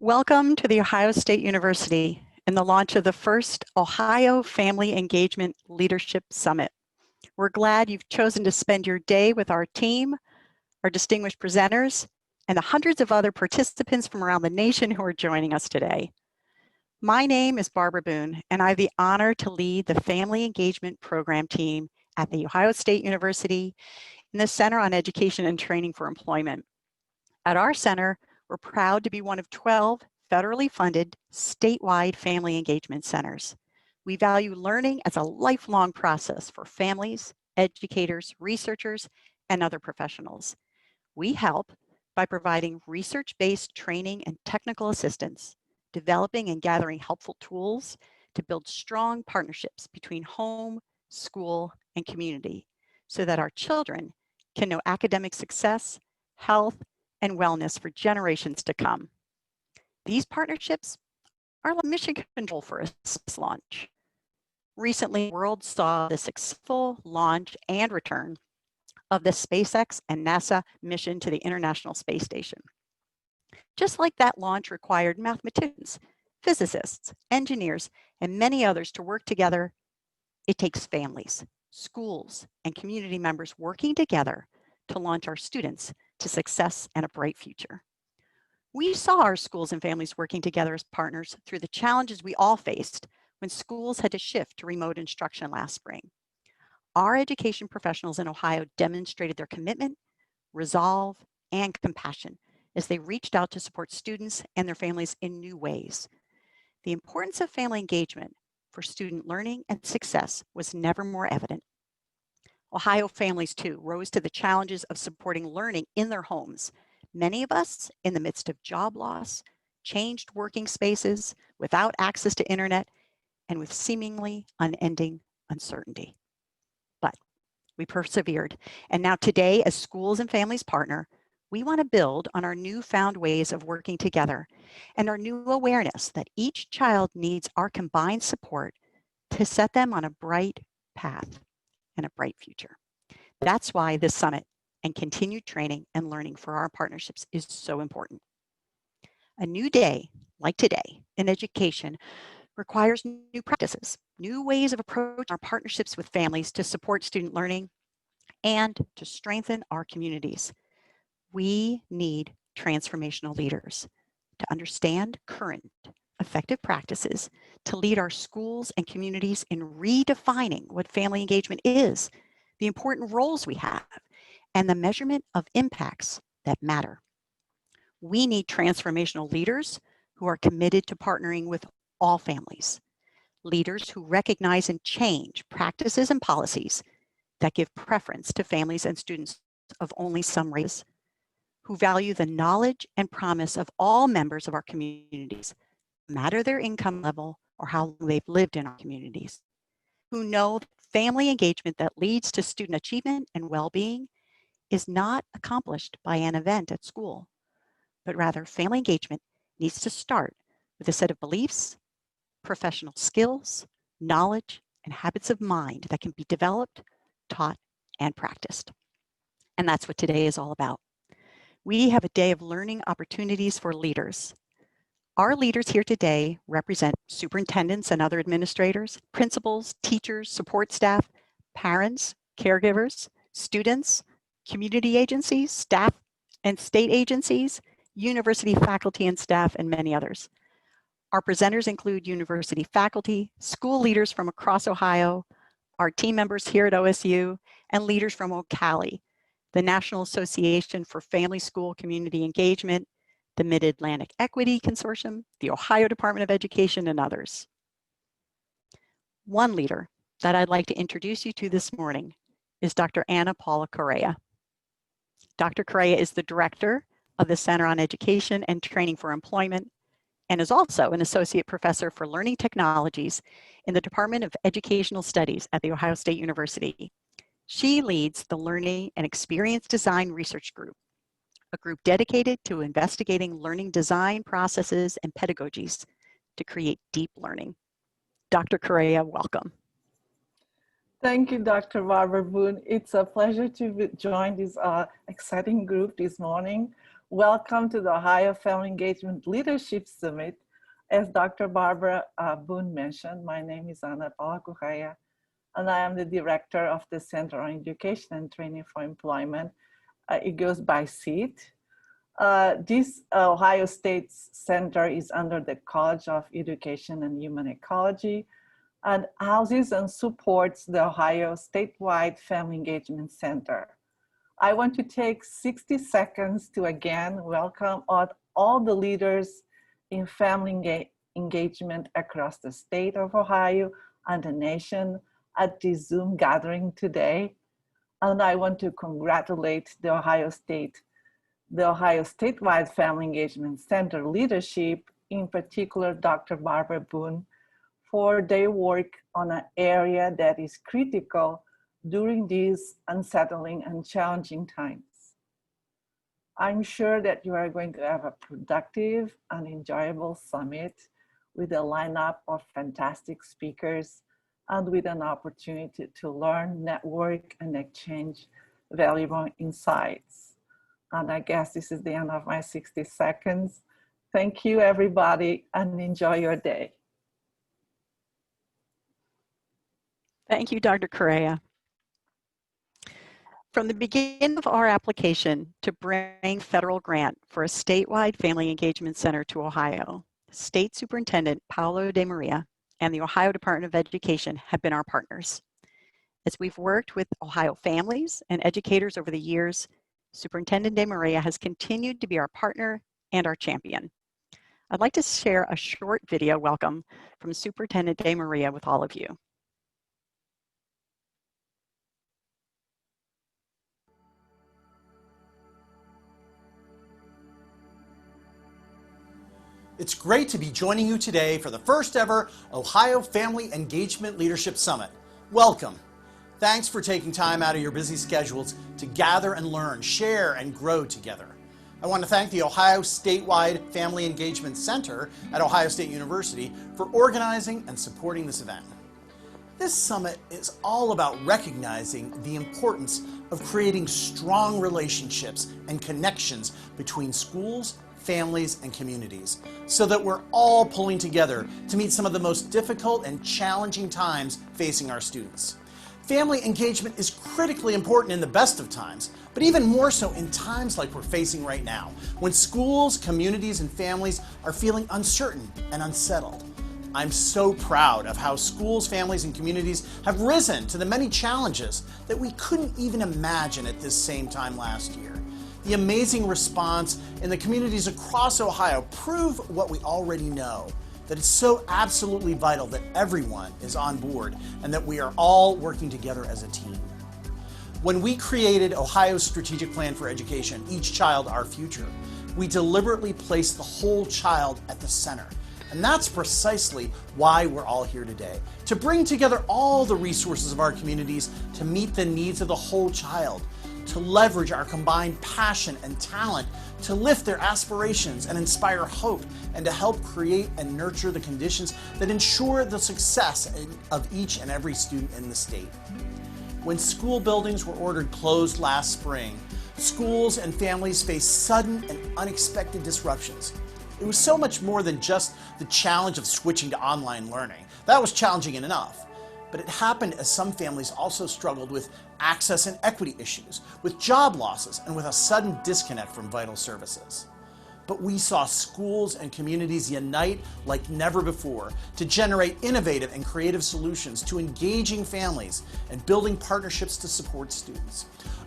Welcome to The Ohio State University and the launch of the first Ohio Family Engagement Leadership Summit. We're glad you've chosen to spend your day with our team, our distinguished presenters, and the hundreds of other participants from around the nation who are joining us today. My name is Barbara Boone, and I have the honor to lead the Family Engagement Program team at The Ohio State University in the Center on Education and Training for Employment. At our center, we're proud to be one of 12 federally funded statewide family engagement centers. We value learning as a lifelong process for families, educators, researchers, and other professionals. We help by providing research-based training and technical assistance, developing and gathering helpful tools to build strong partnerships between home, school, and community so that our children can know academic success, health, and wellness for generations to come. These partnerships are like mission control for a space launch. Recently, the world saw the successful launch and return of the SpaceX and NASA mission to the International Space Station. Just like that launch required mathematicians, physicists, engineers, and many others to work together, it takes families, schools, and community members working together to launch our students to success and a bright future. We saw our schools and families working together as partners through the challenges we all faced when schools had to shift to remote instruction last spring. Our education professionals in Ohio demonstrated their commitment, resolve, and compassion as they reached out to support students and their families in new ways. The importance of family engagement for student learning and success was never more evident. Ohio families, too, rose to the challenges of supporting learning in their homes. Many of us, in the midst of job loss, changed working spaces, without access to internet, and with seemingly unending uncertainty. But we persevered, and now today, as schools and families partner, we want to build on our newfound ways of working together and our new awareness that each child needs our combined support to set them on a bright path and a bright future. That's why this summit and continued training and learning for our partnerships is so important. A new day, like today, in education requires new practices, new ways of approaching our partnerships with families to support student learning and to strengthen our communities. We need transformational leaders to understand current effective practices to lead our schools and communities in redefining what family engagement is, the important roles we have, and the measurement of impacts that matter. We need transformational leaders who are committed to partnering with all families, leaders who recognize and change practices and policies that give preference to families and students of only some race, who value the knowledge and promise of all members of our communities, no matter their income level or how long they've lived in our communities, who know that family engagement that leads to student achievement and well-being is not accomplished by an event at school, but rather family engagement needs to start with a set of beliefs, professional skills, knowledge, and habits of mind that can be developed, taught, and practiced. And that's what today is all about. We have a day of learning opportunities for leaders. Our leaders here today represent superintendents and other administrators, principals, teachers, support staff, parents, caregivers, students, community agencies, staff and state agencies, university faculty and staff, and many others. Our presenters include university faculty, school leaders from across Ohio, our team members here at OSU, and leaders from OCALI, the National Association for Family School Community Engagement, the Mid-Atlantic Equity Consortium, the Ohio Department of Education, and others. One leader that I'd like to introduce you to this morning is Dr. Ana-Paula Correia. Dr. Correia is the director of the Center on Education and Training for Employment and is also an associate professor for learning technologies in the Department of Educational Studies at The Ohio State University. She leads the Learning and Experience Design Research Group, a group dedicated to investigating learning design processes and pedagogies to create deep learning. Dr. Correia, welcome. Thank you, Dr. Barbara Boone. It's a pleasure to join this exciting group this morning. Welcome to the Ohio Family Engagement Leadership Summit. As Dr. Barbara Boone mentioned, my name is Ana-Paula, and I am the director of the Center on Education and Training for Employment. It goes by SEAT. This Ohio State Center is under the College of Education and Human Ecology and houses and supports the Ohio Statewide Family Engagement Center. I want to take 60 seconds to again welcome all the leaders in family engagement across the state of Ohio and the nation at this Zoom gathering today. And I want to congratulate the Ohio Statewide Family Engagement Center leadership, in particular Dr. Barbara Boone, for their work on an area that is critical during these unsettling and challenging times. I'm sure that you are going to have a productive and enjoyable summit with a lineup of fantastic speakers and with an opportunity to learn, network, and exchange valuable insights. And I guess this is the end of my 60 seconds. Thank you, everybody, and enjoy your day. Thank you, Dr. Correia. From the beginning of our application to bring federal grant for a statewide family engagement center to Ohio, State Superintendent Paolo DeMaria and the Ohio Department of Education have been our partners. As we've worked with Ohio families and educators over the years, Superintendent DeMaria has continued to be our partner and our champion. I'd like to share a short video welcome from Superintendent DeMaria with all of you. It's great to be joining you today for the first ever Ohio Family Engagement Leadership Summit. Welcome. Thanks for taking time out of your busy schedules to gather and learn, share, and grow together. I want to thank the Ohio Statewide Family Engagement Center at Ohio State University for organizing and supporting this event. This summit is all about recognizing the importance of creating strong relationships and connections between schools, families, and communities, so that we're all pulling together to meet some of the most difficult and challenging times facing our students. Family engagement is critically important in the best of times, but even more so in times like we're facing right now, when schools, communities, and families are feeling uncertain and unsettled. I'm so proud of how schools, families, and communities have risen to the many challenges that we couldn't even imagine at this same time last year. The amazing response in the communities across Ohio prove what we already know, that it's so absolutely vital that everyone is on board and that we are all working together as a team. When we created Ohio's Strategic Plan for Education, Each Child, Our Future, we deliberately placed the whole child at the center. And that's precisely why we're all here today, to bring together all the resources of our communities to meet the needs of the whole child, to leverage our combined passion and talent to lift their aspirations and inspire hope, and to help create and nurture the conditions that ensure the success of each and every student in the state. When school buildings were ordered closed last spring, schools and families faced sudden and unexpected disruptions. It was so much more than just the challenge of switching to online learning. That was challenging enough. But it happened as some families also struggled with access and equity issues, with job losses, and with a sudden disconnect from vital services. But we saw schools and communities unite like never before to generate innovative and creative solutions to engaging families and building partnerships to support students.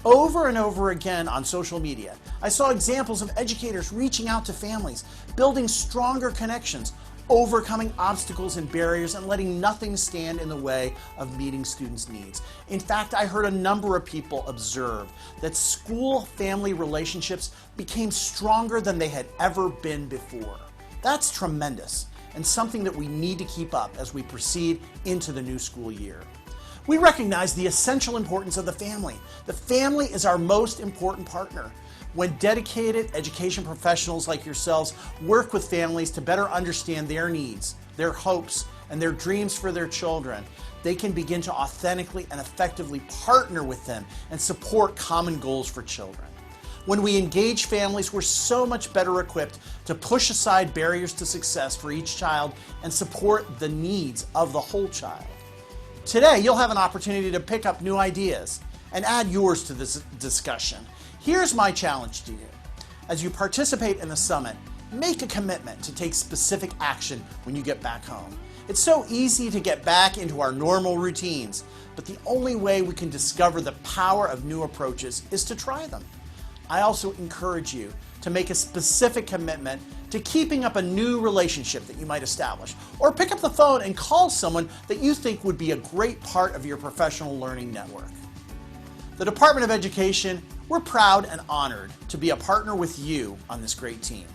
Over and over again on social media, I saw examples of educators reaching out to families, building stronger connections, overcoming obstacles and barriers, and letting nothing stand in the way of meeting students' needs. In fact, I heard a number of people observe that school-family relationships became stronger than they had ever been before. That's tremendous, and something that we need to keep up as we proceed into the new school year. We recognize the essential importance of the family. The family is our most important partner. When dedicated education professionals like yourselves work with families to better understand their needs, their hopes, and their dreams for their children, they can begin to authentically and effectively partner with them and support common goals for children. When we engage families, we're so much better equipped to push aside barriers to success for each child and support the needs of the whole child. Today, you'll have an opportunity to pick up new ideas and add yours to this discussion. Here's my challenge to you. As you participate in the summit, make a commitment to take specific action when you get back home. It's so easy to get back into our normal routines, but the only way we can discover the power of new approaches is to try them. I also encourage you to make a specific commitment to keeping up a new relationship that you might establish, or pick up the phone and call someone that you think would be a great part of your professional learning network. The Department of Education, we're proud and honored to be a partner with you on this great team.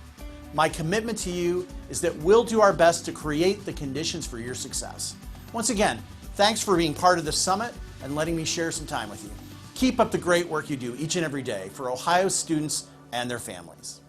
My commitment to you is that we'll do our best to create the conditions for your success. Once again, thanks for being part of this summit and letting me share some time with you. Keep up the great work you do each and every day for Ohio students and their families.